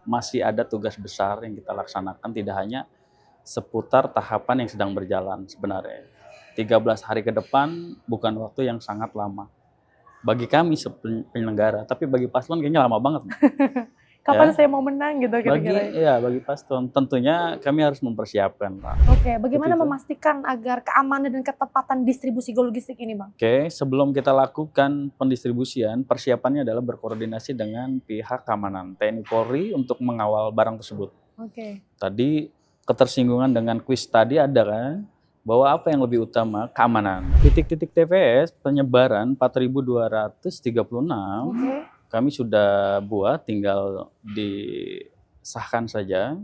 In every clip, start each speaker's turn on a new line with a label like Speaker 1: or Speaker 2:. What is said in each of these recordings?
Speaker 1: masih ada tugas besar yang kita laksanakan, tidak hanya seputar tahapan yang sedang berjalan sebenarnya. 13 hari ke depan bukan waktu yang sangat lama bagi kami penyelenggara, tapi bagi paslon kayaknya lama banget.
Speaker 2: Kapan saya mau menang gitu kira-kira?
Speaker 1: Bagi paslon tentunya kami harus mempersiapkan, Pak.
Speaker 2: Oke, bagaimana memastikan agar keamanan dan ketepatan distribusi logistik ini, Bang?
Speaker 1: Oke, sebelum kita lakukan pendistribusian, persiapannya adalah berkoordinasi dengan pihak keamanan TNI Polri untuk mengawal barang tersebut.
Speaker 2: Oke.
Speaker 1: Tadi ketersinggungan dengan kuis tadi ada kan, bahwa apa yang lebih utama? Keamanan. Titik-titik TPS penyebaran 4.236.
Speaker 2: Oke.
Speaker 1: Kami sudah buat, tinggal disahkan saja.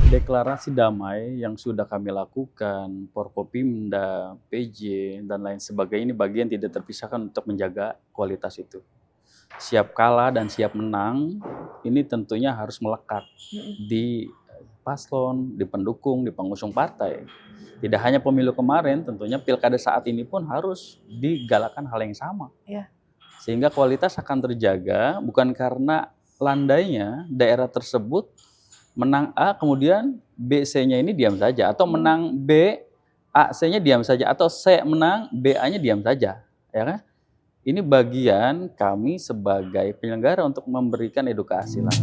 Speaker 1: Deklarasi damai yang sudah kami lakukan, Forkopimda, PJ, dan lain sebagainya, ini bagian tidak terpisahkan untuk menjaga kualitas itu. Siap kalah dan siap menang, ini tentunya harus melekat di paslon, di pendukung, di pengusung partai. Tidak hanya pemilu kemarin, tentunya pilkada saat ini pun harus digalakan hal yang sama.
Speaker 2: Iya.
Speaker 1: Sehingga kualitas akan terjaga, bukan karena landainya daerah tersebut menang A, kemudian B, C-nya ini diam saja, atau menang B, A, C-nya diam saja, atau C menang, B, A-nya diam saja, ya kan? Ini bagian kami sebagai penyelenggara untuk memberikan edukasi lah.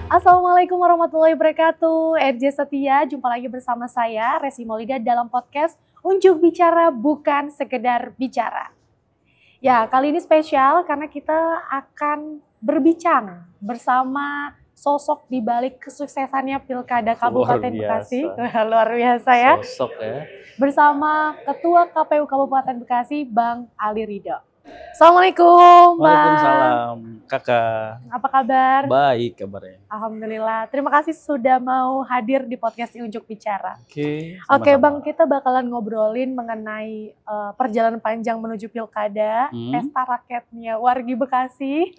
Speaker 2: Assalamualaikum warahmatullahi wabarakatuh. RJ Setia, jumpa lagi bersama saya Resi Maulida dalam podcast Unjuk Bicara Bukan Sekedar Bicara. Ya, kali ini spesial karena kita akan berbincang bersama sosok di balik kesuksesannya Pilkada Kabupaten Bekasi. Luar biasa ya.
Speaker 1: Sosok ya.
Speaker 2: Bersama Ketua KPU Kabupaten Bekasi, Bang Ali Ridho. Assalamualaikum, Bang.
Speaker 1: Waalaikumsalam, Kakak.
Speaker 2: Apa kabar?
Speaker 1: Baik kabarnya.
Speaker 2: Alhamdulillah. Terima kasih sudah mau hadir di podcast Unjuk Bicara.
Speaker 1: Oke,
Speaker 2: Bang, kita bakalan ngobrolin mengenai perjalanan panjang menuju Pilkada, pesta rakyatnya wargi Bekasi.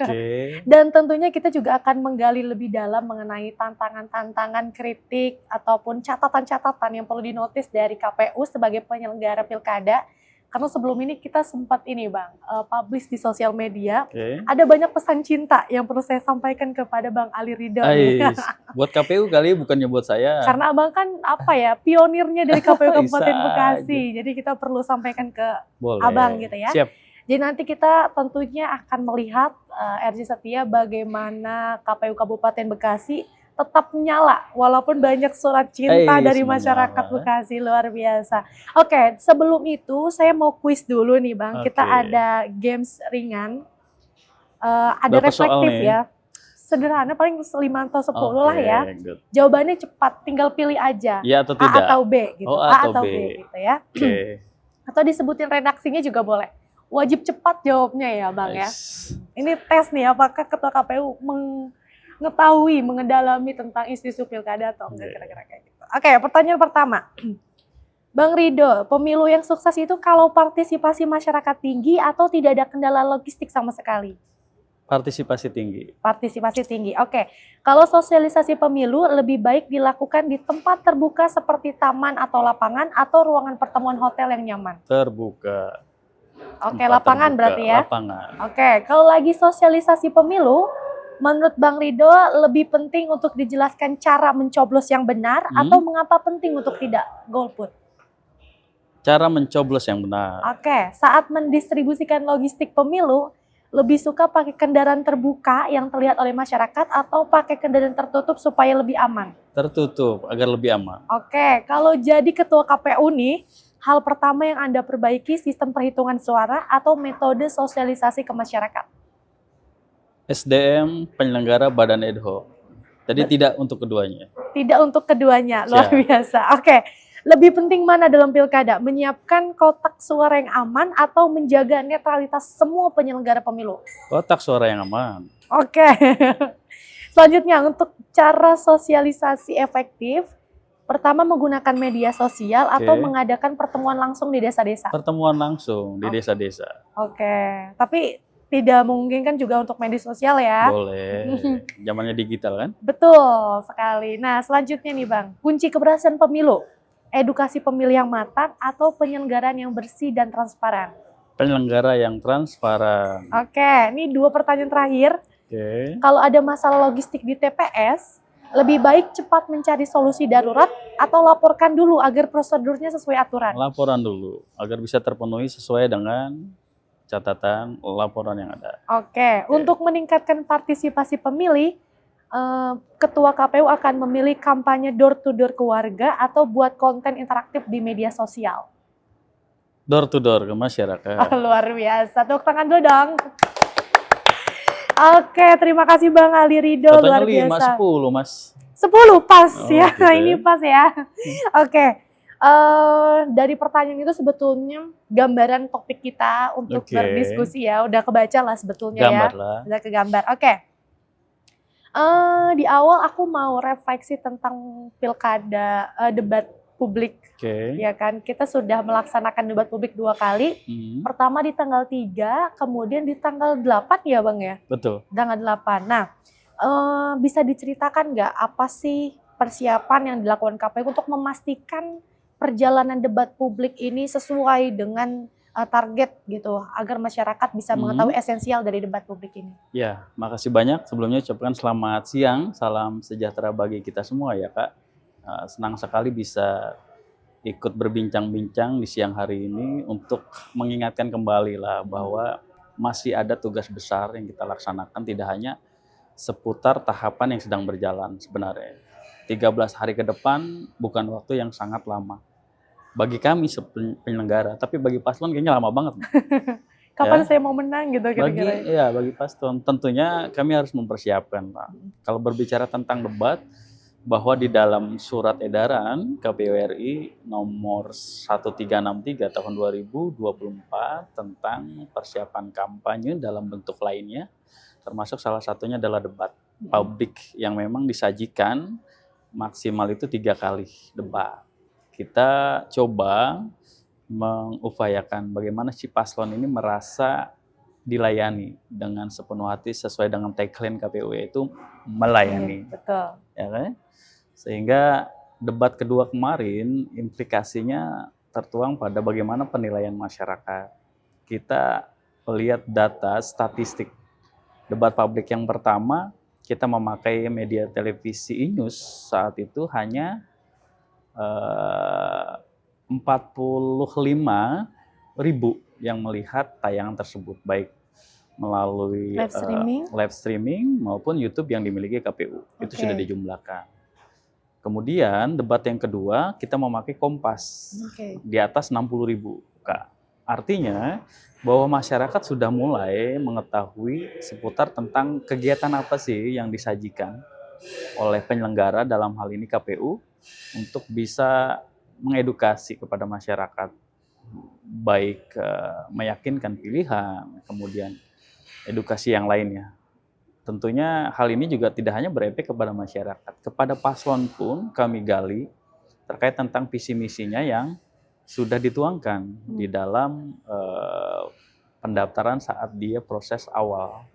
Speaker 2: Dan tentunya kita juga akan menggali lebih dalam mengenai tantangan-tantangan, kritik, ataupun catatan-catatan yang perlu dinotis dari KPU sebagai penyelenggara Pilkada. Karena sebelum ini kita sempat Bang, publish di sosial media. Ada banyak pesan cinta yang perlu saya sampaikan kepada Bang Ali Ridho.
Speaker 1: Buat KPU kali, bukannya buat saya.
Speaker 2: Karena Abang kan pionirnya dari KPU Kabupaten Bekasi. Jadi kita perlu sampaikan ke Abang gitu ya.
Speaker 1: Siap.
Speaker 2: Jadi nanti kita tentunya akan melihat RJ Setia bagaimana KPU Kabupaten Bekasi tetap menyala walaupun banyak surat cinta dari masyarakat Bekasi, luar biasa. Oke, sebelum itu saya mau kuis dulu nih Bang. Kita ada games ringan, ada reflektif ya. Sederhana, paling 5 atau 10 lah ya. Good. Jawabannya cepat, tinggal pilih aja.
Speaker 1: Ya atau tidak.
Speaker 2: A atau B gitu. A atau B gitu ya. Atau disebutin redaksinya juga boleh. Wajib cepat jawabnya ya Bang ya. Ini tes nih, apakah Ketua KPU mengetahui, mengendalami tentang isu-isu pilkada atau enggak, kira-kira kayak gitu. Oke, pertanyaan pertama. Bang Ridho, pemilu yang sukses itu kalau partisipasi masyarakat tinggi atau tidak ada kendala logistik sama sekali?
Speaker 1: Partisipasi tinggi.
Speaker 2: Partisipasi tinggi, oke. Kalau sosialisasi pemilu lebih baik dilakukan di tempat terbuka seperti taman atau lapangan atau ruangan pertemuan hotel yang nyaman?
Speaker 1: Terbuka.
Speaker 2: Oke, lapangan terbuka, berarti ya?
Speaker 1: Lapangan.
Speaker 2: Oke, kalau lagi sosialisasi pemilu, menurut Bang Ridho lebih penting untuk dijelaskan cara mencoblos yang benar atau mengapa penting untuk tidak golput?
Speaker 1: Cara mencoblos yang benar.
Speaker 2: Oke, saat mendistribusikan logistik pemilu, lebih suka pakai kendaraan terbuka yang terlihat oleh masyarakat atau pakai kendaraan tertutup supaya lebih aman?
Speaker 1: Tertutup, agar lebih aman.
Speaker 2: Oke, kalau jadi ketua KPU nih, hal pertama yang Anda perbaiki sistem perhitungan suara atau metode sosialisasi ke masyarakat?
Speaker 1: SDM penyelenggara badan ad hoc. Jadi tidak untuk keduanya.
Speaker 2: Tidak untuk keduanya, luar biasa. Oke, lebih penting mana dalam pilkada? Menyiapkan kotak suara yang aman atau menjaga netralitas semua penyelenggara pemilu?
Speaker 1: Kotak suara yang aman.
Speaker 2: Oke. Selanjutnya, untuk cara sosialisasi efektif, Pertama menggunakan media sosial atau mengadakan pertemuan langsung di desa-desa?
Speaker 1: Pertemuan langsung di desa-desa.
Speaker 2: Oke, tapi tidak mungkin kan juga untuk media sosial ya?
Speaker 1: Boleh, zamannya digital kan?
Speaker 2: Betul sekali. Nah selanjutnya nih Bang, kunci keberhasilan pemilu, edukasi pemilih yang matang atau penyelenggaraan yang bersih dan transparan?
Speaker 1: Penyelenggara yang transparan.
Speaker 2: Oke, ini 2 pertanyaan terakhir.
Speaker 1: Oke.
Speaker 2: Kalau ada masalah logistik di TPS, lebih baik cepat mencari solusi darurat atau laporkan dulu agar prosedurnya sesuai aturan?
Speaker 1: Laporan dulu agar bisa terpenuhi sesuai dengan catatan laporan yang ada.
Speaker 2: Oke, untuk meningkatkan partisipasi pemilih, Ketua KPU akan memilih kampanye door to door ke warga atau buat konten interaktif di media sosial?
Speaker 1: Door to door ke masyarakat.
Speaker 2: Luar biasa, tepuk tangan dulu dong. Oke, terima kasih Bang Ali Ridho, luar biasa.
Speaker 1: 5, 10 Mas.
Speaker 2: 10 pas ya,
Speaker 1: gitu
Speaker 2: ini pas ya. Oke, dari pertanyaan itu sebetulnya gambaran topik kita untuk berdiskusi ya, udah kebaca lah sebetulnya
Speaker 1: Gambar
Speaker 2: ya.
Speaker 1: lah.
Speaker 2: Udah kegambar, oke. Di awal aku mau refleksi tentang pilkada, debat publik. Ya kan, kita sudah melaksanakan debat publik 2 kali. Pertama di tanggal 3, kemudian di tanggal 8 ya Bang ya?
Speaker 1: Betul.
Speaker 2: Tanggal 8. Nah, bisa diceritakan nggak apa sih persiapan yang dilakukan KPU untuk memastikan perjalanan debat publik ini sesuai dengan target gitu, agar masyarakat bisa mengetahui esensial dari debat publik ini?
Speaker 1: Ya, makasih banyak. Sebelumnya ucapkan selamat siang, salam sejahtera bagi kita semua ya Kak. Senang sekali bisa ikut berbincang-bincang di siang hari ini untuk mengingatkan kembali lah bahwa masih ada tugas besar yang kita laksanakan, tidak hanya seputar tahapan yang sedang berjalan sebenarnya. 13 hari ke depan bukan waktu yang sangat lama bagi kami penyelenggara, tapi bagi paslon kayaknya lama banget.
Speaker 2: Kapan saya mau menang gitu kira-kira?
Speaker 1: Bagi paslon tentunya kami harus mempersiapkan Pak. Kalau berbicara tentang debat, bahwa di dalam surat edaran KPU RI nomor 1363 tahun 2024 tentang persiapan kampanye dalam bentuk lainnya, termasuk salah satunya adalah debat publik yang memang disajikan maksimal itu 3 kali debat. Kita coba mengupayakan bagaimana si paslon ini merasa dilayani dengan sepenuh hati sesuai dengan tagline KPU yaitu melayani.
Speaker 2: Betul.
Speaker 1: Ya kan? Sehingga debat kedua kemarin implikasinya tertuang pada bagaimana penilaian masyarakat. Kita lihat data statistik debat publik yang pertama, kita memakai media televisi iNews saat itu hanya 45.000 yang melihat tayangan tersebut, baik melalui live streaming maupun YouTube yang dimiliki KPU. Itu sudah dijumlahkan. Kemudian debat yang kedua kita memakai Kompas di atas 60.000 Kak. Artinya bahwa masyarakat sudah mulai mengetahui seputar tentang kegiatan apa sih yang disajikan oleh penyelenggara dalam hal ini KPU untuk bisa mengedukasi kepada masyarakat, baik meyakinkan pilihan, kemudian edukasi yang lainnya. Tentunya hal ini juga tidak hanya berefek kepada masyarakat, kepada paslon pun kami gali terkait tentang visi misinya yang sudah dituangkan di dalam pendaftaran saat dia proses awal.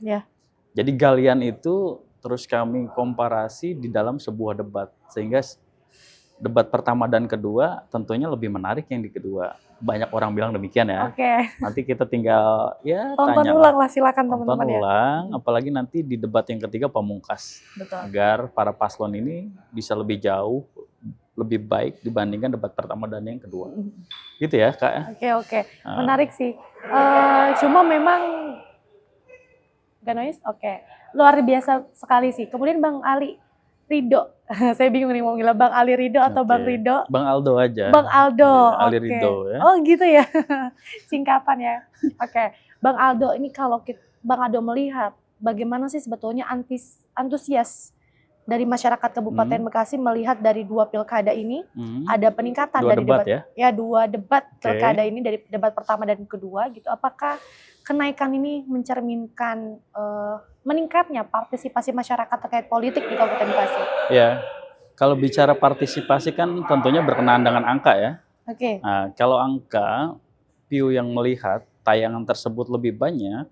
Speaker 1: Jadi galian itu terus kami komparasi di dalam sebuah debat, sehingga debat pertama dan kedua tentunya lebih menarik yang di kedua. Banyak orang bilang demikian ya. Nanti kita tinggal
Speaker 2: tonton ulang lah, silakan teman-teman ya.
Speaker 1: Apalagi nanti di debat yang ketiga pamungkas. Agar para paslon ini bisa lebih jauh, lebih baik dibandingkan debat pertama dan yang kedua. Gitu ya Kak.
Speaker 2: Oke. Menarik sih. Cuma memang Ganois, luar biasa sekali sih. Kemudian Bang Ali Ridho, saya bingung nih mau bilang Bang Ali Ridho atau Bang Ridho.
Speaker 1: Bang Aldo aja.
Speaker 2: Bang Aldo,
Speaker 1: Ali Ridho ya.
Speaker 2: Oh gitu ya, singkapan ya. Bang Aldo, ini kalau Bang Aldo melihat bagaimana sih sebetulnya antusias dari masyarakat Kabupaten Bekasi melihat dari 2 pilkada ini ada peningkatan dari debat ya 2 debat pilkada ini, dari debat pertama dan kedua gitu. Apakah kenaikan ini mencerminkan meningkatnya partisipasi masyarakat terkait politik di Kabupaten Bekasi?
Speaker 1: Ya, Kalau bicara partisipasi kan tentunya berkenaan dengan angka ya.
Speaker 2: Oke.
Speaker 1: Nah, kalau angka view yang melihat tayangan tersebut lebih banyak,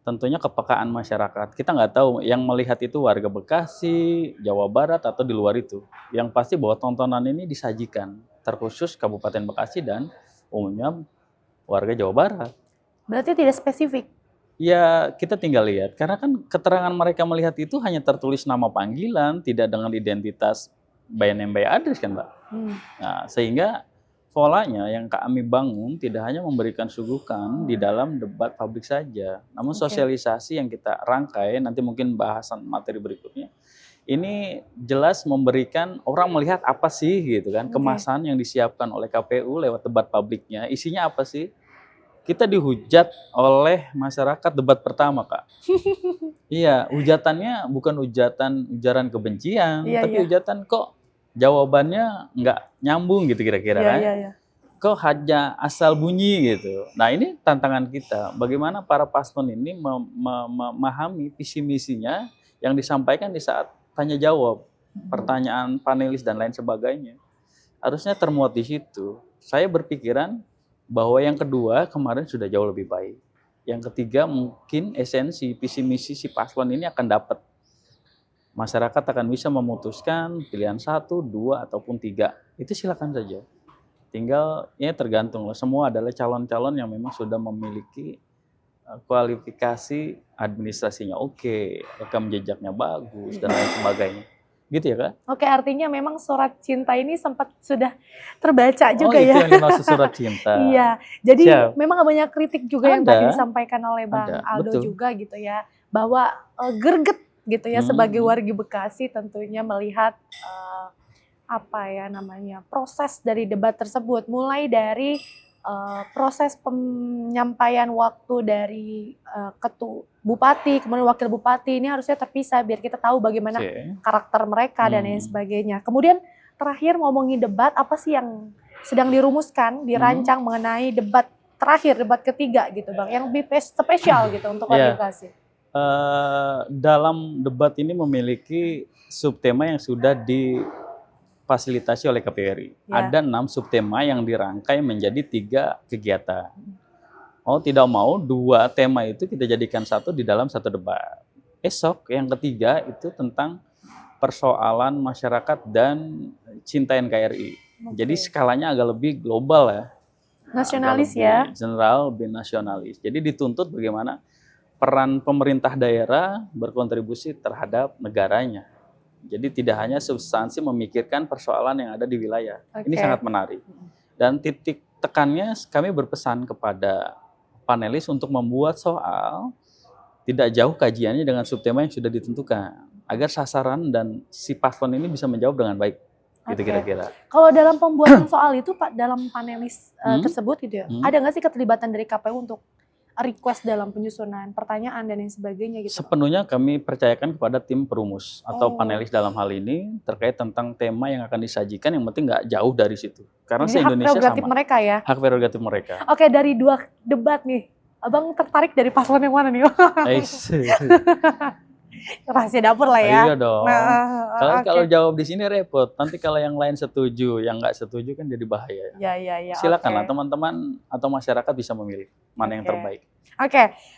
Speaker 1: tentunya kepekaan masyarakat. Kita nggak tahu yang melihat itu warga Bekasi, Jawa Barat, atau di luar itu. Yang pasti bahwa tontonan ini disajikan, terkhusus Kabupaten Bekasi dan umumnya warga Jawa Barat.
Speaker 2: Berarti tidak spesifik?
Speaker 1: Ya, kita tinggal lihat. Karena kan keterangan mereka melihat itu hanya tertulis nama panggilan, tidak dengan identitas by name by address kan, Mbak? Nah, sehingga polanya yang kami bangun tidak hanya memberikan suguhan di dalam debat publik saja, namun sosialisasi yang kita rangkai, nanti mungkin bahasan materi berikutnya, ini jelas memberikan orang melihat apa sih gitu kan, kemasan yang disiapkan oleh KPU lewat debat publiknya, isinya apa sih? Kita dihujat oleh masyarakat debat pertama, Kak. Iya, hujatannya bukan ujaran kebencian, tapi hujatan kok jawabannya nggak nyambung gitu kira-kira kan. Kok hanya asal bunyi gitu. Nah, ini tantangan kita. Bagaimana para paslon ini memahami visi misinya yang disampaikan di saat tanya jawab, pertanyaan panelis dan lain sebagainya. Harusnya termuat di situ. Saya berpikiran bahwa yang kedua kemarin sudah jauh lebih baik. Yang ketiga mungkin esensi visi misi si paslon ini akan dapat. Masyarakat akan bisa memutuskan pilihan 1, 2, ataupun 3. Itu silakan saja. Tinggal ya tergantung lah. Semua adalah calon-calon yang memang sudah memiliki kualifikasi administrasinya oke, rekam jejaknya bagus dan lain sebagainya. Gitu ya, Kak?
Speaker 2: Oke, artinya memang surat cinta ini sempat sudah terbaca juga ya.
Speaker 1: Oh, itu yang dimaksud surat cinta.
Speaker 2: Iya, jadi memang banyak kritik juga yang tadi disampaikan oleh Bang Aldo
Speaker 1: betul.
Speaker 2: juga gitu ya, bahwa greget gitu ya sebagai wargi Bekasi tentunya melihat proses dari debat tersebut, mulai dari proses penyampaian waktu dari bupati, kemudian wakil bupati, ini harusnya terpisah biar kita tahu bagaimana karakter mereka dan lain sebagainya. Kemudian terakhir ngomongin debat, apa sih yang sedang dirumuskan, dirancang mengenai debat terakhir, debat ketiga gitu Bang, yang lebih spesial gitu untuk warga Bekasi?
Speaker 1: Dalam debat ini memiliki subtema yang sudah difasilitasi oleh KPRI. Ada 6 subtema yang dirangkai menjadi 3 kegiatan. Mau tidak mau 2 tema itu kita jadikan satu di dalam satu debat. Esok yang ketiga itu tentang persoalan masyarakat dan cinta NKRI. Jadi skalanya agak lebih global ya.
Speaker 2: Nasionalis ya.
Speaker 1: General, lebih nasionalis. Jadi dituntut bagaimana peran pemerintah daerah berkontribusi terhadap negaranya. Jadi tidak hanya substansi memikirkan persoalan yang ada di wilayah. Ini sangat menarik. Dan titik tekannya kami berpesan kepada panelis untuk membuat soal tidak jauh kajiannya dengan subtema yang sudah ditentukan, agar sasaran dan si paslon ini bisa menjawab dengan baik. Gitu kira-kira.
Speaker 2: Kalau dalam pembuatan soal itu Pak, dalam panelis tersebut gitu ya, ada nggak sih keterlibatan dari KPU untuk request dalam penyusunan pertanyaan dan lain sebagainya gitu?
Speaker 1: Sepenuhnya kami percayakan kepada tim perumus atau panelis dalam hal ini terkait tentang tema yang akan disajikan, yang penting nggak jauh dari situ. Karena se-Indonesia sama.
Speaker 2: Hak prerogatif mereka ya?
Speaker 1: Hak prerogatif mereka.
Speaker 2: Oke, dari 2 debat nih, Abang tertarik dari paslon yang mana nih? Rahasia dapur lah ya.
Speaker 1: Iya dong. Kalau jawab di sini repot. Nanti kalau yang lain setuju, yang nggak setuju kan jadi bahaya.
Speaker 2: Ya.
Speaker 1: Silakanlah teman-teman atau masyarakat bisa memilih mana yang terbaik.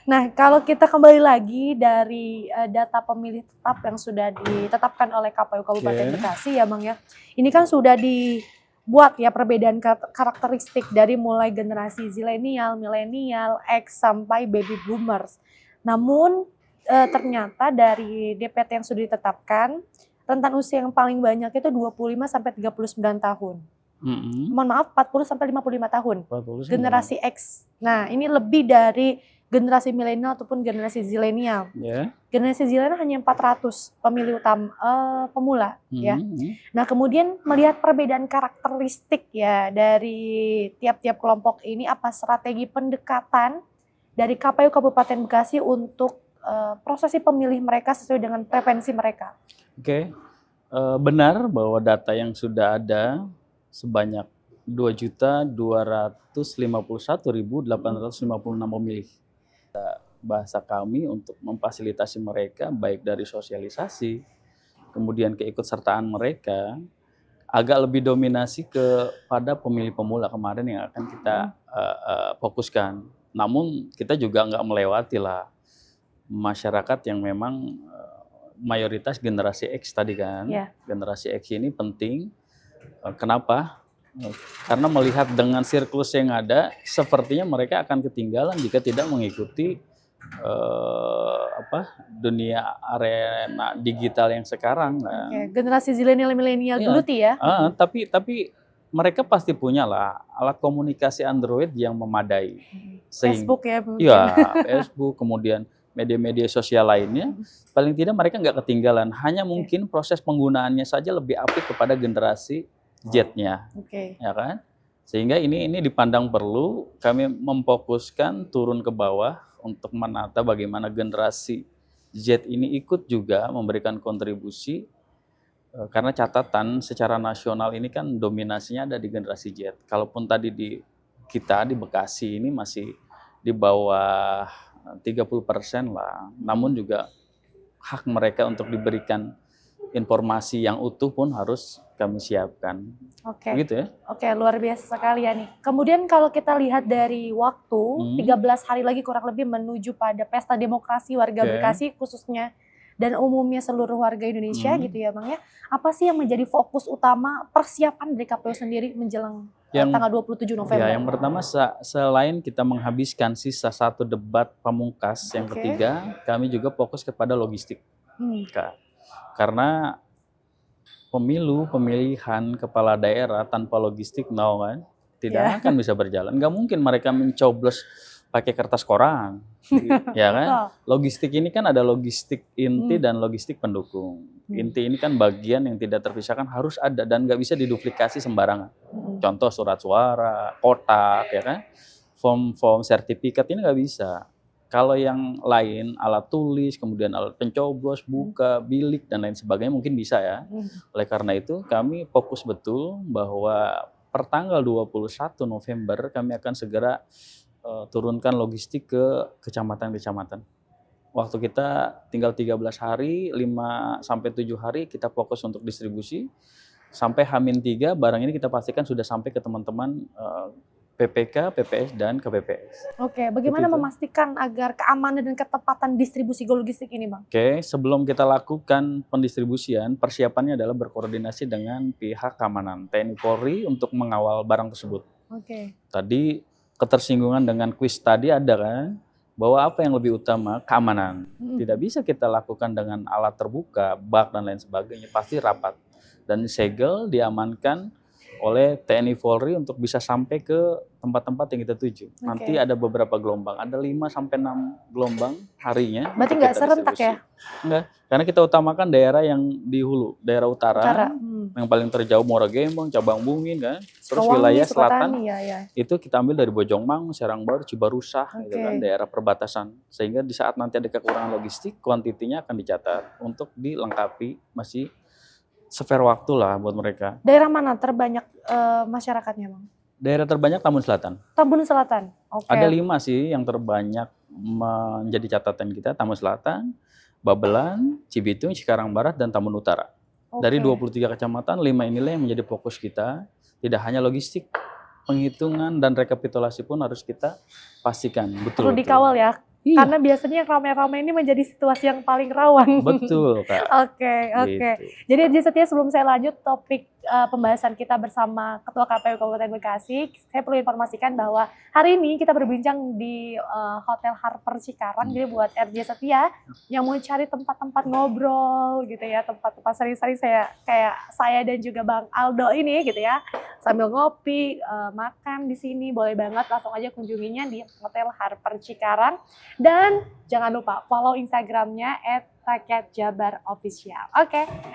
Speaker 2: Nah kalau kita kembali lagi dari data pemilih tetap yang sudah ditetapkan oleh KPU Kabupaten Bekasi ya Bang ya. Ini kan sudah dibuat ya perbedaan karakteristik dari mulai generasi zilenial, milenial, X sampai baby boomers. Namun ternyata dari DPT yang sudah ditetapkan, rentan usia yang paling banyak itu 25 sampai 39 tahun. Mohon maaf, 40 sampai 55 tahun. Generasi X. Nah, ini lebih dari generasi milenial ataupun generasi zilenial. Generasi zilenial hanya 400 pemilih pemula ya. Nah, kemudian melihat perbedaan karakteristik ya dari tiap-tiap kelompok ini, apa strategi pendekatan dari KPU Kabupaten Bekasi untuk prosesi pemilih mereka sesuai dengan preferensi mereka?
Speaker 1: Benar bahwa data yang sudah ada sebanyak 2.251.856 pemilih. Bahasa kami untuk memfasilitasi mereka baik dari sosialisasi, kemudian keikutsertaan mereka agak lebih dominasi kepada pemilih pemula kemarin yang akan kita fokuskan. Namun kita juga nggak melewati lah masyarakat yang memang mayoritas generasi X tadi kan. Generasi X ini penting. Kenapa? Karena melihat dengan siklus yang ada, sepertinya mereka akan ketinggalan jika tidak mengikuti dunia arena digital yang sekarang kan.
Speaker 2: Generasi zilenial milenial dulu ya.
Speaker 1: Tapi mereka pasti punya lah alat komunikasi Android yang memadai.
Speaker 2: Facebook ya mungkin.
Speaker 1: Iya, Facebook, kemudian media-media sosial lainnya, paling tidak mereka nggak ketinggalan. Hanya mungkin proses penggunaannya saja lebih apik kepada generasi Z-nya, ya kan? Sehingga ini dipandang perlu kami memfokuskan turun ke bawah untuk menata bagaimana generasi Z ini ikut juga memberikan kontribusi, karena catatan secara nasional ini kan dominasinya ada di generasi Z. Kalaupun tadi di Bekasi ini masih di bawah 30% lah, namun juga hak mereka untuk diberikan informasi yang utuh pun harus kami siapkan. Gitu ya.
Speaker 2: Oke, luar biasa sekali ya nih. Kemudian kalau kita lihat dari waktu, 13 hari lagi kurang lebih menuju pada pesta demokrasi warga Bekasi khususnya dan umumnya seluruh warga Indonesia gitu ya Bang ya. Apa sih yang menjadi fokus utama persiapan dari KPU sendiri menjelang tanggal 27 November?
Speaker 1: Ya, yang pertama selain kita menghabiskan sisa satu debat pamungkas, yang ketiga kami juga fokus kepada logistik. Karena pemilihan kepala daerah tanpa logistik tidak akan bisa berjalan. Nggak mungkin mereka mencoblos pakai kertas koran, ya kan? Logistik ini kan ada logistik inti dan logistik pendukung. Inti ini kan bagian yang tidak terpisahkan harus ada dan nggak bisa diduplikasi sembarangan. Contoh surat suara, kotak, ya kan? Form sertifikat ini nggak bisa. Kalau yang lain, alat tulis, kemudian alat pencoblos, buka, bilik, dan lain sebagainya mungkin bisa ya. Oleh karena itu kami fokus betul bahwa per tanggal 21 November kami akan segera turunkan logistik ke kecamatan-kecamatan. Waktu kita tinggal 13 hari, 5-7 hari kita fokus untuk distribusi. Sampai H-3 barang ini kita pastikan sudah sampai ke teman-teman PPK, PPS, dan KPPS.
Speaker 2: Bagaimana memastikan agar keamanan dan ketepatan distribusi logistik ini, Bang?
Speaker 1: Sebelum kita lakukan pendistribusian, persiapannya adalah berkoordinasi dengan pihak keamanan TNI Polri untuk mengawal barang tersebut. Tadi ketersinggungan dengan kuis tadi ada kan, bahwa apa yang lebih utama? Keamanan. Tidak bisa kita lakukan dengan alat terbuka, bak dan lain sebagainya, pasti rapat. Dan segel diamankan oleh TNI Polri untuk bisa sampai ke tempat-tempat yang kita tuju. Nanti ada beberapa gelombang, ada 5-6 gelombang harinya.
Speaker 2: Berarti nggak serentak ya?
Speaker 1: Enggak, karena kita utamakan daerah yang di hulu, daerah utara. Yang paling terjauh Muara Gembong, Cabang Bungin kan. Terus wilayah selatan itu kita ambil dari Bojongmang, Serangbaur, Cibarusah, gitu kan, daerah perbatasan. Sehingga di saat nanti ada kekurangan logistik, kuantitinya akan dicatat untuk dilengkapi, masih spare waktu lah buat mereka.
Speaker 2: Daerah mana terbanyak masyarakatnya, Bang?
Speaker 1: Daerah terbanyak Tambun Selatan.
Speaker 2: Tambun Selatan.
Speaker 1: Ada 5 sih yang terbanyak menjadi catatan kita: Tambun Selatan, Babelan, Cibitung, Cikarang Barat, dan Tambun Utara. Dari 23 kecamatan, 5 inilah yang menjadi fokus kita. Tidak hanya logistik, penghitungan dan rekapitulasi pun harus kita pastikan. Betul.
Speaker 2: Perlu dikawal ya. Karena biasanya ramai-ramai ini menjadi situasi yang paling rawan.
Speaker 1: Betul, Kak.
Speaker 2: Oke. Jadi Setia, sebelum saya lanjut topik pembahasan kita bersama Ketua KPU Kabupaten Bekasi, saya perlu informasikan bahwa hari ini kita berbincang di Hotel Harper Cikarang. Jadi buat RJ Setia yang mau cari tempat-tempat ngobrol gitu ya, tempat-tempat sering-sering saya dan juga Bang Aldo ini gitu ya, sambil ngopi, makan di sini, boleh banget langsung aja kunjunginya di Hotel Harper Cikarang. Dan jangan lupa follow Instagramnya @rakyatjabarofficial.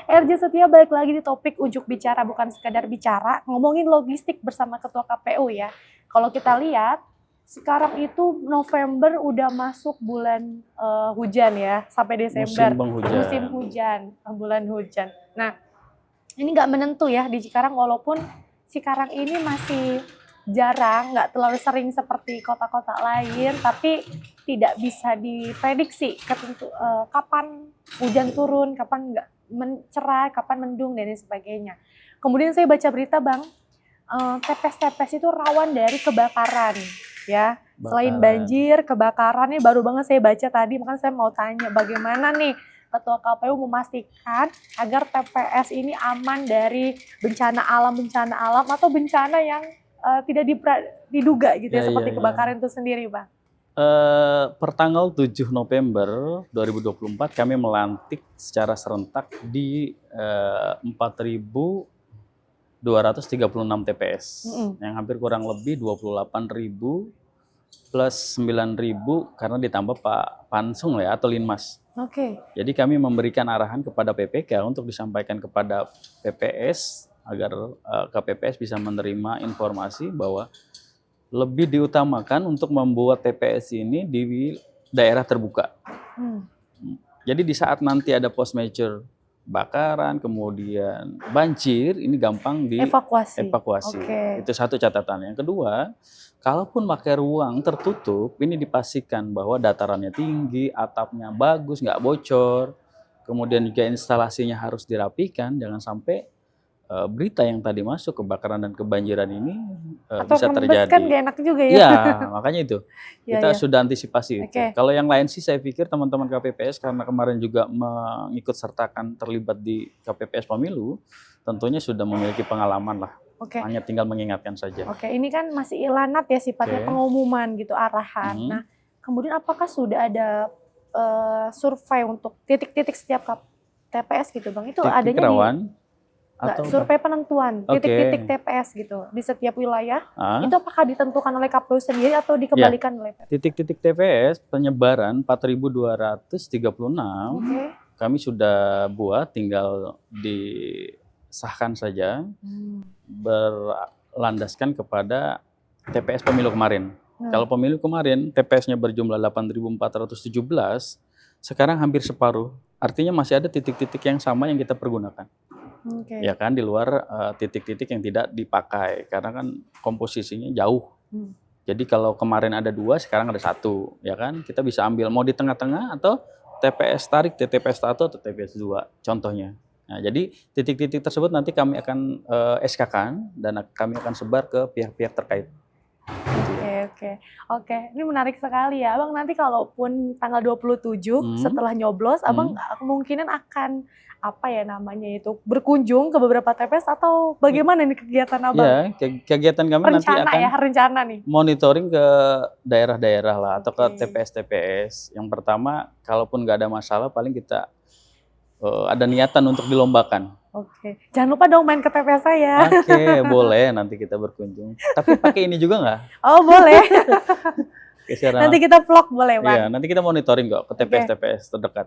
Speaker 2: RJ Setia balik lagi di topik ujuk bicara, bukan sekedar bicara, ngomongin logistik bersama Ketua KPU ya. Kalau kita lihat sekarang itu November udah masuk bulan hujan ya, sampai Desember musim hujan, bulan hujan. Nah, ini nggak menentu ya di Cikarang, walaupun Cikarang ini masih jarang, nggak terlalu sering seperti kota-kota lain, tapi tidak bisa diprediksi kapan hujan turun, kapan nggak. cerah, kapan mendung, dan sebagainya. Kemudian saya baca berita Bang, TPS-TPS itu rawan dari kebakaran, ya. Selain banjir, kebakaran, ini baru banget saya baca tadi, makanya saya mau tanya bagaimana nih Ketua KPU memastikan agar TPS ini aman dari bencana alam atau bencana yang tidak diduga gitu ya, seperti kebakaran itu sendiri, Bang.
Speaker 1: Per tanggal 7 November 2024 kami melantik secara serentak di 4.236 TPS, yang hampir kurang lebih 28.000 plus 9.000 karena ditambah Pak Pansung ya, atau Linmas. Jadi kami memberikan arahan kepada PPK untuk disampaikan kepada PPS agar KPPS bisa menerima informasi bahwa lebih diutamakan untuk membuat TPS ini di daerah terbuka. Jadi di saat nanti ada post major bakaran, kemudian banjir, ini gampang dievakuasi. Itu satu catatan. Yang kedua, kalaupun pakai ruang tertutup, ini dipastikan bahwa datarannya tinggi, atapnya bagus, nggak bocor. Kemudian juga instalasinya harus dirapikan, jangan sampai berita yang tadi masuk kebakaran dan kebanjiran ini bisa terjadi.
Speaker 2: Kan gak enak juga ya.
Speaker 1: Iya, makanya itu. Kita sudah antisipasi itu. Kalau yang lain sih saya pikir teman-teman KPPS karena kemarin juga mengikut sertakan terlibat di KPPS Pemilu, tentunya sudah memiliki pengalaman lah. Hanya tinggal mengingatkan saja.
Speaker 2: Ini kan masih ilanat ya sifatnya, pengumuman gitu, arahan. Nah, kemudian apakah sudah ada survei untuk titik-titik setiap TPS gitu Bang? Itu adanya
Speaker 1: rawan,
Speaker 2: atau survei penentuan titik-titik TPS gitu di setiap wilayah, itu apakah ditentukan oleh KPU sendiri atau dikembalikan oleh PPS?
Speaker 1: Titik-titik TPS penyebaran 4.236 kami sudah buat, tinggal disahkan saja berlandaskan kepada TPS pemilu kemarin. Kalau pemilu kemarin TPS-nya berjumlah 8.417, sekarang hampir separuh. Artinya masih ada titik-titik yang sama yang kita pergunakan. Ya kan, di luar titik-titik yang tidak dipakai karena kan komposisinya jauh. Jadi kalau kemarin ada 2, sekarang ada 1, ya kan, kita bisa ambil mau di tengah-tengah atau TPS tarik, TPS 1 atau TPS 2 contohnya. Nah, jadi titik-titik tersebut nanti kami akan SK-kan dan kami akan sebar ke pihak-pihak terkait.
Speaker 2: Oke, ini menarik sekali ya. Abang nanti kalaupun tanggal 27 setelah nyoblos, Abang kemungkinan akan berkunjung ke beberapa TPS atau bagaimana nih kegiatan Abang?
Speaker 1: Ya, kegiatan kami nanti akan
Speaker 2: rencana nih.
Speaker 1: Monitoring ke daerah-daerah lah atau ke TPS-TPS. Yang pertama, kalaupun nggak ada masalah, paling kita ada niatan untuk dilombakan.
Speaker 2: Jangan lupa dong main ke TPS saya.
Speaker 1: Boleh, nanti kita berkunjung. Tapi pakai ini juga nggak?
Speaker 2: Oh, boleh. Nanti kita vlog boleh Bang?
Speaker 1: Iya, nanti kita monitoring kok ke TPS-TPS terdekat.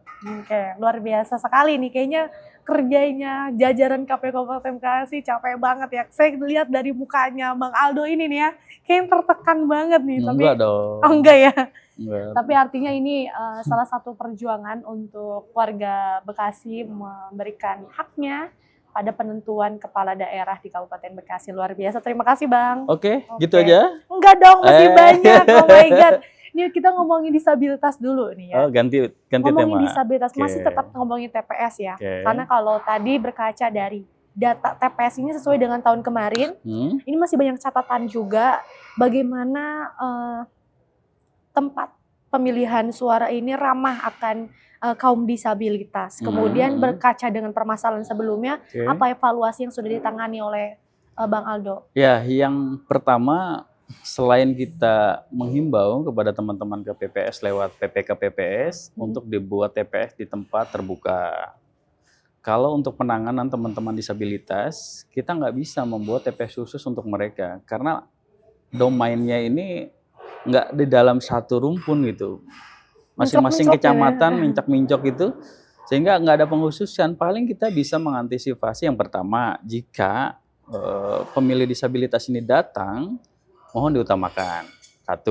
Speaker 2: Luar biasa sekali nih. Kayaknya kerjanya jajaran KPU Kabupaten Bekasi capek banget ya. Saya lihat dari mukanya Bang Aldo ini nih ya, kayaknya tertekan banget nih.
Speaker 1: Enggak dong.
Speaker 2: Oh enggak ya?
Speaker 1: Enggak.
Speaker 2: Tapi artinya ini salah satu perjuangan untuk warga Bekasi memberikan haknya pada penentuan kepala daerah di Kabupaten Bekasi. Luar biasa. Terima kasih Bang.
Speaker 1: Gitu aja?
Speaker 2: Enggak dong, masih banyak. Oh my God. Ini kita ngomongin disabilitas dulu nih ya.
Speaker 1: Ganti
Speaker 2: ngomongin
Speaker 1: tema.
Speaker 2: Disabilitas, masih tetap ngomongin TPS ya. Karena kalau tadi berkaca dari data TPS ini sesuai dengan tahun kemarin, ini masih banyak catatan juga bagaimana tempat pemilihan suara ini ramah akan kaum disabilitas. Kemudian berkaca dengan permasalahan sebelumnya, apa evaluasi yang sudah ditangani oleh Bang Aldo?
Speaker 1: Ya, yang pertama, selain kita menghimbau kepada teman-teman KPPS lewat PPK PPS untuk dibuat TPS di tempat terbuka. Kalau untuk penanganan teman-teman disabilitas, kita nggak bisa membuat TPS khusus untuk mereka karena domainnya ini nggak di dalam satu rumpun gitu. Masing-masing kecamatan mincok-mincok itu, sehingga nggak ada pengkhususan. Paling kita bisa mengantisipasi yang pertama, jika pemilih disabilitas ini datang, mohon diutamakan. 1.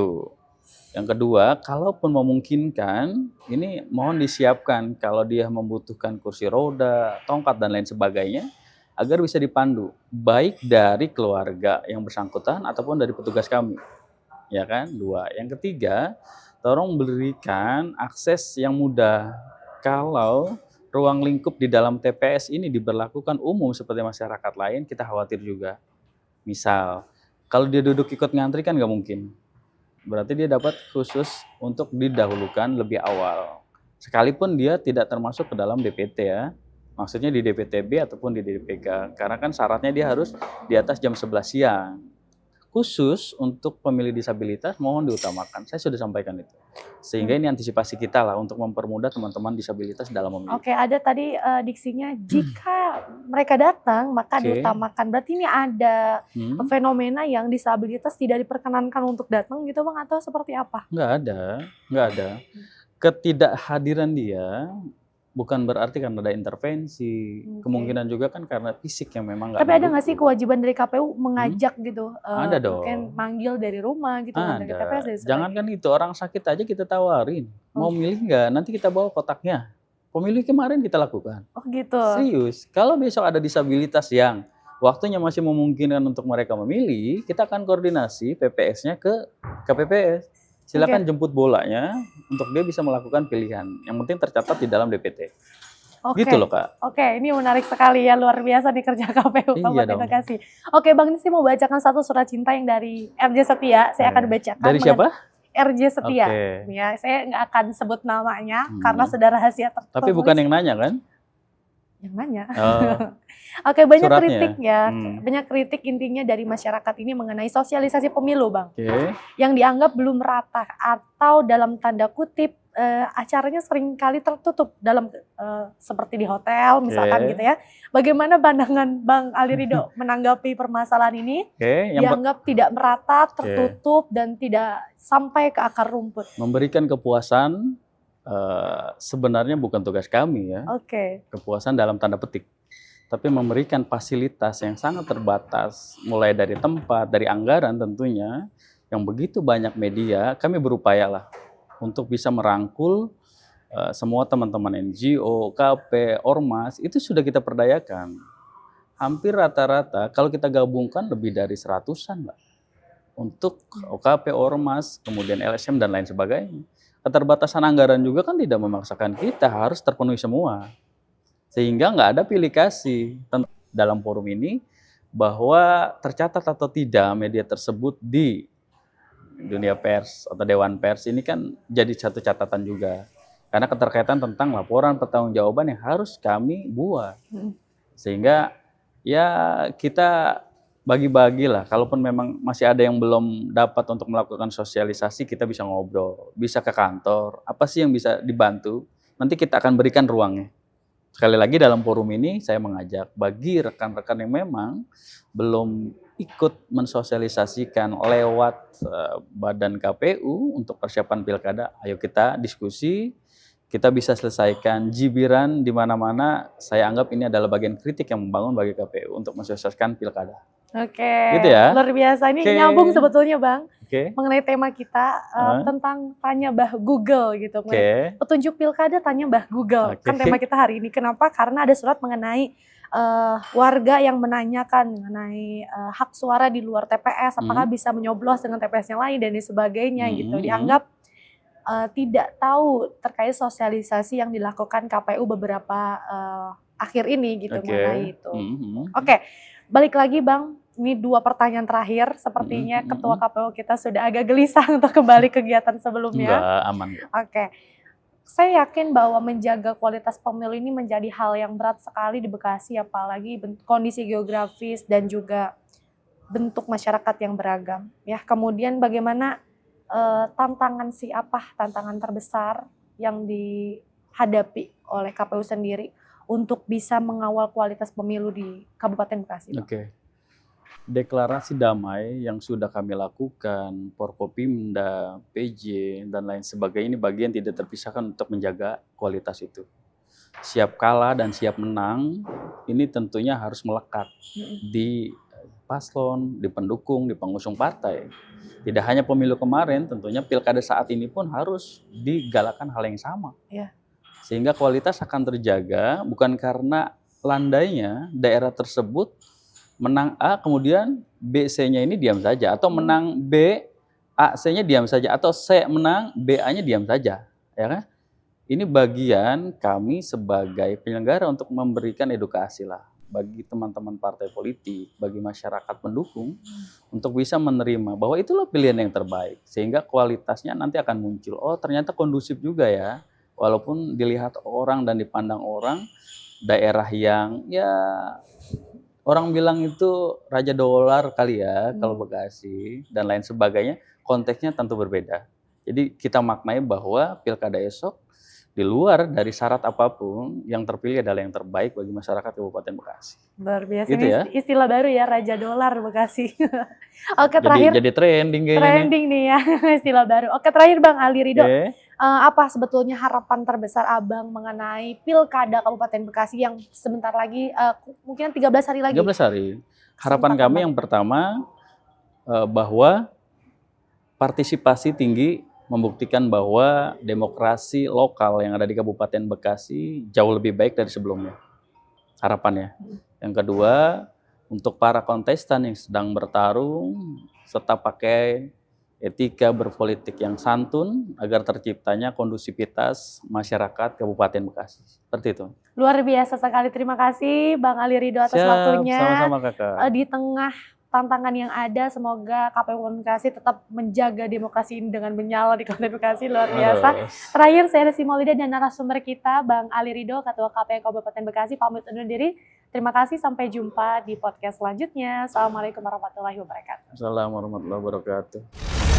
Speaker 1: Yang kedua, kalaupun memungkinkan, ini mohon disiapkan kalau dia membutuhkan kursi roda, tongkat dan lain sebagainya, agar bisa dipandu, baik dari keluarga yang bersangkutan ataupun dari petugas kami. Ya kan? 2. Yang ketiga, tolong berikan akses yang mudah. Kalau ruang lingkup di dalam TPS ini diberlakukan umum seperti masyarakat lain, kita khawatir juga. Misal, kalau dia duduk ikut ngantri kan nggak mungkin. Berarti dia dapat khusus untuk didahulukan lebih awal. Sekalipun dia tidak termasuk ke dalam DPT ya. Maksudnya di DPTB ataupun di DPK. Karena kan syaratnya dia harus di atas jam 11 siang. Khusus untuk pemilih disabilitas mohon diutamakan. Saya sudah sampaikan itu. Sehingga ini antisipasi kita lah untuk mempermudah teman-teman disabilitas dalam memilih.
Speaker 2: Oke, ada tadi diksinya jika mereka datang maka diutamakan. Berarti ini ada fenomena yang disabilitas tidak diperkenankan untuk datang gitu Bang, atau seperti apa?
Speaker 1: Nggak ada. Ketidakhadiran dia bukan berarti karena ada intervensi, kemungkinan juga kan karena fisik yang memang nggak.
Speaker 2: Tapi ada nggak sih kewajiban dari KPU mengajak gitu?
Speaker 1: Ada dong.
Speaker 2: Mungkin manggil dari rumah gitu, dari TPS dari
Speaker 1: Jangankan itu, orang sakit aja kita tawarin, mau milih nggak? Nanti kita bawa kotaknya. Pemilih kemarin kita lakukan.
Speaker 2: Oh gitu.
Speaker 1: Serius, kalau besok ada disabilitas yang waktunya masih memungkinkan untuk mereka memilih, kita akan koordinasi PPS-nya ke KPPS. Silakan jemput bolanya untuk dia bisa melakukan pilihan. Yang penting tercatat di dalam DPT. Gitu loh Kak.
Speaker 2: Oke, ini menarik sekali ya, luar biasa nih kerja KPU Kabupaten Bekasi. Oke Bang, ini saya mau bacakan satu surat cinta yang dari RJ Setia. Saya akan bacakan.
Speaker 1: Dari siapa?
Speaker 2: RJ Setia. Ya, saya nggak akan sebut namanya karena sudah rahasia tertulis.
Speaker 1: Tapi bukan yang nanya kan?
Speaker 2: Yang nanya. Oke, banyak
Speaker 1: suratnya.
Speaker 2: Kritik ya. Banyak kritik intinya dari masyarakat ini mengenai sosialisasi pemilu, Bang. Yang dianggap belum rata atau dalam tanda kutip acaranya seringkali tertutup dalam seperti di hotel misalkan gitu ya. Bagaimana pandangan Bang Ali Ridho menanggapi permasalahan ini? Dianggap tidak merata, tertutup dan tidak sampai ke akar rumput.
Speaker 1: Memberikan kepuasan sebenarnya bukan tugas kami ya. Kepuasan dalam tanda petik. Tapi memberikan fasilitas yang sangat terbatas, mulai dari tempat, dari anggaran tentunya, yang begitu banyak media, kami berupayalah untuk bisa merangkul semua teman-teman NGO, KP, Ormas, itu sudah kita perdayakan. Hampir rata-rata, kalau kita gabungkan lebih dari 100-an lah. Untuk OKP, Ormas, kemudian LSM, dan lain sebagainya. Keterbatasan anggaran juga kan tidak memaksakan kita harus terpenuhi semua. Sehingga nggak ada pilih kasih dalam forum ini bahwa tercatat atau tidak media tersebut di dunia pers atau Dewan Pers ini kan jadi satu catatan juga. Karena keterkaitan tentang laporan pertanggungjawaban yang harus kami buat. Sehingga ya kita bagi-bagi lah. Kalaupun memang masih ada yang belum dapat untuk melakukan sosialisasi, kita bisa ngobrol, bisa ke kantor. Apa sih yang bisa dibantu? Nanti kita akan berikan ruangnya. Sekali lagi dalam forum ini saya mengajak bagi rekan-rekan yang memang belum ikut mensosialisasikan lewat badan KPU untuk persiapan pilkada, ayo kita diskusi, kita bisa selesaikan jibiran di mana-mana. Saya anggap ini adalah bagian kritik yang membangun bagi KPU untuk mensosialisasikan pilkada. Gitu ya.
Speaker 2: Luar biasa. Ini nyambung sebetulnya Bang, mengenai tema kita tentang tanya Mbah Google gitu. Petunjuk pilkada tanya Mbah Google. Kan tema kita hari ini. Kenapa? Karena ada surat mengenai warga yang menanyakan mengenai hak suara di luar TPS, apakah bisa menyoblos dengan TPS yang lain dan sebagainya gitu. Dianggap tidak tahu terkait sosialisasi yang dilakukan KPU beberapa akhir ini gitu mengenai itu. Balik lagi Bang. Ini 2 pertanyaan terakhir, sepertinya Ketua KPU kita sudah agak gelisah untuk kembali kegiatan sebelumnya.
Speaker 1: Enggak, aman.
Speaker 2: Saya yakin bahwa menjaga kualitas pemilu ini menjadi hal yang berat sekali di Bekasi, apalagi kondisi geografis dan juga bentuk masyarakat yang beragam. Ya, kemudian bagaimana tantangan terbesar yang dihadapi oleh KPU sendiri untuk bisa mengawal kualitas pemilu di Kabupaten Bekasi?
Speaker 1: Deklarasi damai yang sudah kami lakukan, Forkopimda, PJ, dan lain sebagainya ini bagian tidak terpisahkan untuk menjaga kualitas itu. Siap kalah dan siap menang, ini tentunya harus melekat di paslon, di pendukung, di pengusung partai. Tidak hanya pemilu kemarin, tentunya pilkada saat ini pun harus digalakan hal yang sama. Sehingga kualitas akan terjaga, bukan karena landainya daerah tersebut menang A, kemudian B, C-nya ini diam saja. Atau menang B, A, C-nya diam saja. Atau C menang, B, A-nya diam saja. Ya kan? ini bagian kami sebagai penyelenggara untuk memberikan edukasi lah bagi teman-teman partai politik, bagi masyarakat pendukung untuk bisa menerima bahwa itulah pilihan yang terbaik sehingga kualitasnya nanti akan muncul. Oh, ternyata kondusif juga ya. Walaupun dilihat orang dan dipandang orang daerah yang ya orang bilang itu raja dolar kali ya kalau Bekasi dan lain sebagainya, konteksnya tentu berbeda. Jadi kita maknai bahwa pilkada esok di luar dari syarat apapun yang terpilih adalah yang terbaik bagi masyarakat Kabupaten Bekasi.
Speaker 2: Luar biasa,
Speaker 1: Gitu
Speaker 2: ini
Speaker 1: ya.
Speaker 2: istilah baru ya, raja dolar Bekasi. Oke, terakhir
Speaker 1: Jadi trending kayaknya.
Speaker 2: trending nih ya, istilah baru. Oke, terakhir Bang Ali Ridho,
Speaker 1: Oke.
Speaker 2: apa sebetulnya harapan terbesar Abang mengenai pilkada Kabupaten Bekasi yang sebentar lagi, mungkin 13 hari lagi?
Speaker 1: 13 hari. Harapan
Speaker 2: Singkat
Speaker 1: kami
Speaker 2: Abang.
Speaker 1: yang pertama bahwa partisipasi tinggi membuktikan bahwa demokrasi lokal yang ada di Kabupaten Bekasi jauh lebih baik dari sebelumnya. Harapannya. Yang kedua, untuk para kontestan yang sedang bertarung, serta pakai etika berpolitik yang santun agar terciptanya kondusivitas masyarakat Kabupaten Bekasi. Seperti itu.
Speaker 2: Luar biasa sekali, terima kasih Bang Ali Ridho atas waktunya.
Speaker 1: Sama-sama Kakak.
Speaker 2: Di tengah tantangan yang ada, semoga KPU Bekasi tetap menjaga demokrasi ini dengan menyala di Kabupaten Bekasi, luar biasa. Terakhir, saya Resi Maulida dan narasumber kita, Bang Ali Ridho, Ketua KPU Kabupaten Bekasi, pamit undur diri. Terima kasih, sampai jumpa di podcast selanjutnya. Assalamualaikum warahmatullahi wabarakatuh.
Speaker 1: Assalamualaikum warahmatullahi wabarakatuh.